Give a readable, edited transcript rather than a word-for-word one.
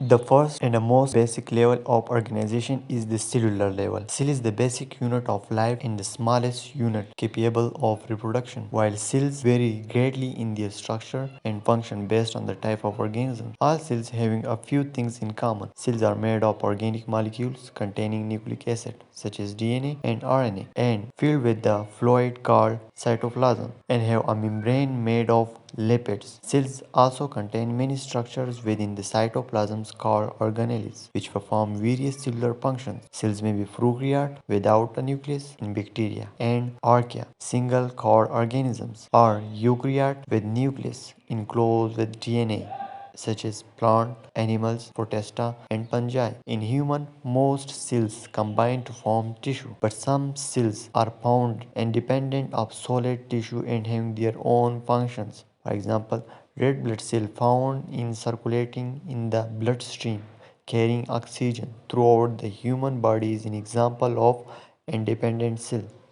The first and the most basic level of organization is the cellular level. Cell is the basic unit of life and the smallest unit capable of reproduction. While cells vary greatly in their structure and function based on the type of organism, all cells having a few things in common. Cells are made of organic molecules containing nucleic acid such as DNA and RNA and filled with the fluid called cytoplasm and have a membrane made of lipids. Cells also contain many structures within the cytoplasms called organelles, which perform various cellular functions. Cells may be prokaryote without a nucleus in bacteria and archaea, single-core organisms, or eukaryote with nucleus enclosed with DNA such as plant, animals, protista, and fungi. In human, most cells combine to form tissue, but some cells are found independent of solid tissue and having their own functions. For example, red blood cell found in circulating in the bloodstream, carrying oxygen throughout the human body is an example of independent cell.